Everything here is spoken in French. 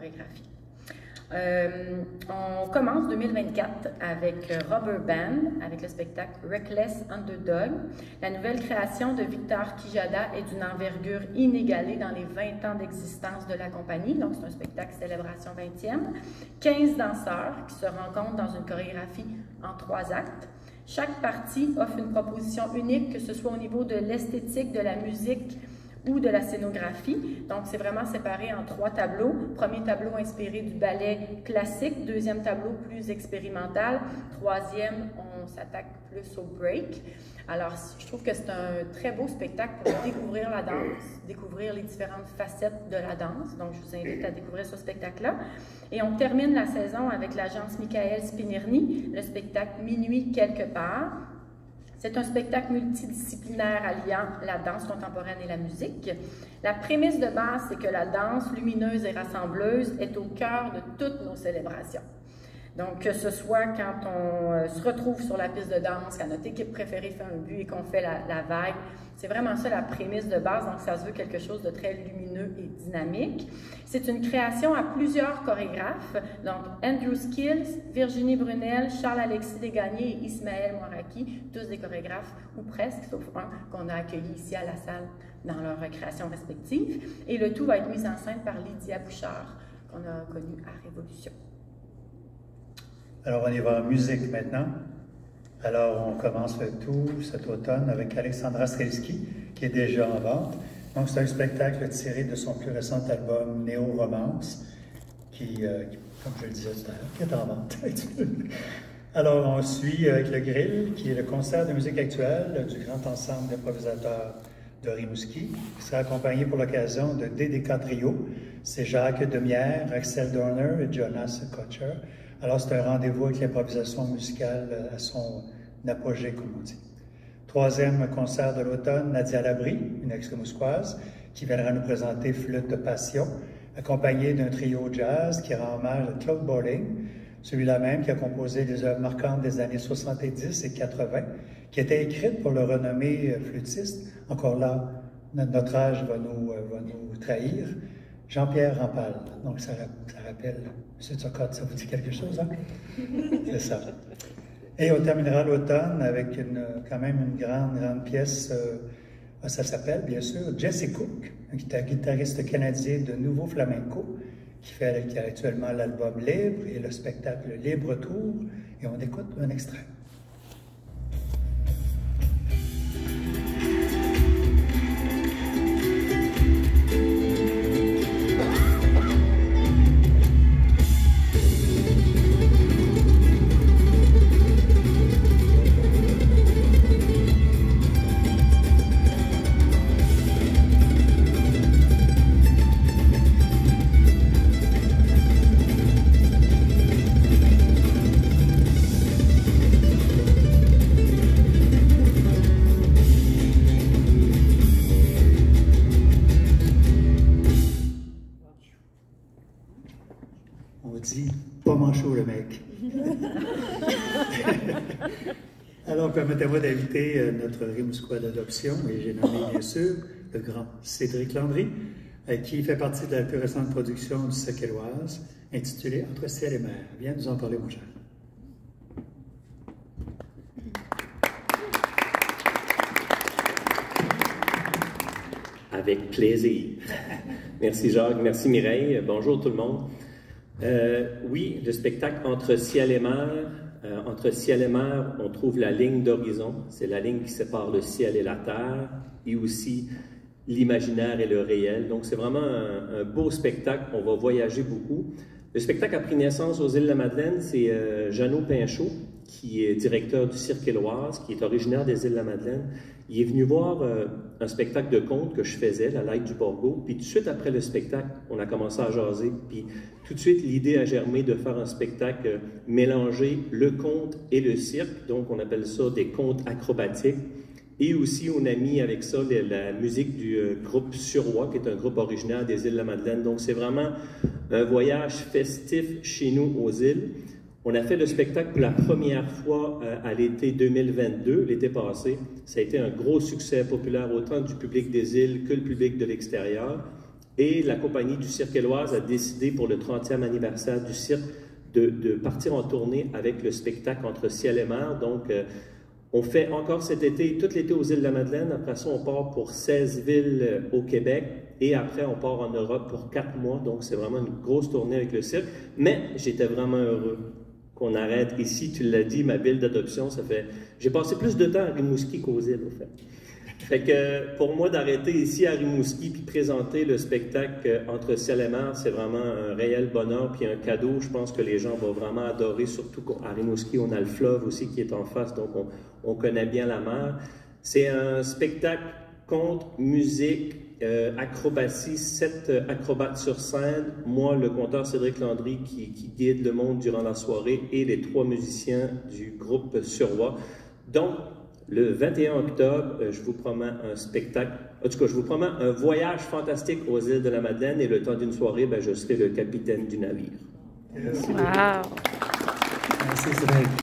chorégraphie. On commence 2024 avec Rubber Band, avec le spectacle Reckless Underdog. La nouvelle création de Victor Quijada est d'une envergure inégalée dans les 20 ans d'existence de la compagnie. Donc, c'est un spectacle célébration 20e. 15 danseurs qui se rencontrent dans une chorégraphie en 3 actes. Chaque partie offre une proposition unique, que ce soit au niveau de l'esthétique, de la musique ou de la scénographie. Donc, c'est vraiment séparé en 3 tableaux. Premier tableau inspiré du ballet classique. Deuxième tableau plus expérimental. Troisième, on s'attaque plus au break. Alors, je trouve que c'est un très beau spectacle pour découvrir la danse, découvrir les différentes facettes de la danse. Donc, je vous invite à découvrir ce spectacle-là. Et on termine la saison avec l'agence Michael Spinirni, le spectacle Minuit quelque part. C'est un spectacle multidisciplinaire alliant la danse contemporaine et la musique. La prémisse de base, c'est que la danse lumineuse et rassembleuse est au cœur de toutes nos célébrations. Donc, que ce soit quand on se retrouve sur la piste de danse, quand notre équipe préférée fait un but et qu'on fait la vague, c'est vraiment ça la prémisse de base. Donc, ça se veut quelque chose de très lumineux et dynamique. C'est une création à plusieurs chorégraphes. Donc, Andrew Skills, Virginie Brunel, Charles-Alexis Desgagnés et Ismaël Moiraki, tous des chorégraphes, ou presque, sauf un qu'on a accueilli ici à la salle dans leurs créations respectives. Et le tout va être mis en scène par Lydia Bouchard, qu'on a connue à Révolution. Alors, on y va en musique maintenant. Alors, on commence le tout cet automne avec Alexandra Strelski, qui est déjà en vente. Donc, c'est un spectacle tiré de son plus récent album Néo-Romance, qui, comme je le disais tout à l'heure, qui est en vente. Alors, on suit avec le Grill, qui est le concert de musique actuelle du grand ensemble d'improvisateurs de Rimouski, qui sera accompagné pour l'occasion de DDK Trio. C'est Jacques Demière, Axel Dorner et Jonas Kutcher. Alors, c'est un rendez-vous avec l'improvisation musicale à son apogée, comme on dit. Troisième concert de l'automne, Nadia Labrie, une ex-mousquoise, qui viendra nous présenter Flûte de Passion, accompagnée d'un trio jazz qui rend hommage à Claude Bolling, celui-là même qui a composé des œuvres marquantes des années 70 et 80, qui étaient écrites pour le renommé flûtiste. Encore là, notre âge va nous trahir. Jean-Pierre Rampal. Donc, ça rappelle M. Turcotte, ça vous dit quelque chose, hein? C'est ça. Et on terminera l'automne avec quand même une grande pièce. Ça s'appelle, bien sûr, Jesse Cook, un guitariste canadien de Nouveau Flamenco, qui fait actuellement l'album Libre et le spectacle Libre Tour. Et on écoute un extrait. Alors, permettez-moi d'inviter notre Rimouskois d'adoption, et j'ai nommé bien sûr le grand Cédric Landry, qui fait partie de la plus récente production du Sequelloise, intitulée Entre ciel et mer. Viens nous en parler, mon cher. Avec plaisir. Merci Jacques, merci Mireille. Bonjour tout le monde. Oui, le spectacle Entre ciel et mer. Entre ciel et mer, on trouve la ligne d'horizon. C'est la ligne qui sépare le ciel et la terre, et aussi l'imaginaire et le réel. Donc, c'est vraiment un beau spectacle. On va voyager beaucoup. Le spectacle a pris naissance aux Îles-de-la-Madeleine. C'est Jeannot Pinchot, qui est directeur du Cirque Éloise, qui est originaire des Îles-de-la-Madeleine. Il est venu voir un spectacle de conte que je faisais, La Laïque du Borgo. Puis tout de suite après le spectacle, on a commencé à jaser. Puis tout de suite, l'idée a germé de faire un spectacle mélanger le conte et le cirque. Donc, on appelle ça des contes acrobatiques. Et aussi, on a mis avec ça la musique du groupe Suroît, qui est un groupe originaire des Îles-de-la-Madeleine. Donc, c'est vraiment un voyage festif chez nous aux îles. On a fait le spectacle pour la première fois à l'été 2022, l'été passé. Ça a été un gros succès populaire, autant du public des îles que le public de l'extérieur. Et la compagnie du Cirque Éloise a décidé pour le 30e anniversaire du cirque de partir en tournée avec le spectacle Entre ciel et mer. Donc, on fait encore cet été, tout l'été aux îles de la Madeleine. Après ça, on part pour 16 villes au Québec. Et après, on part en Europe pour 4 mois. Donc, c'est vraiment une grosse tournée avec le cirque. Mais j'étais vraiment heureux qu'on arrête ici. Tu l'as dit, ma ville d'adoption, ça fait... J'ai passé plus de temps à Rimouski qu'aux îles, au fait. Fait que pour moi, d'arrêter ici à Rimouski puis présenter le spectacle Entre ciel et mer, c'est vraiment un réel bonheur puis un cadeau. Je pense que les gens vont vraiment adorer, surtout qu'à Rimouski, on a le fleuve aussi qui est en face, donc on connaît bien la mer. C'est un spectacle conte, musique, acrobatie, 7 acrobates sur scène, moi, le conteur Cédric Landry qui guide le monde durant la soirée et les 3 musiciens du groupe Surroi. Donc, le 21 octobre, je vous promets un spectacle, en tout cas, je vous promets un voyage fantastique aux îles de la Madeleine et le temps d'une soirée, je serai le capitaine du navire. Yes. Wow! Merci Cédric.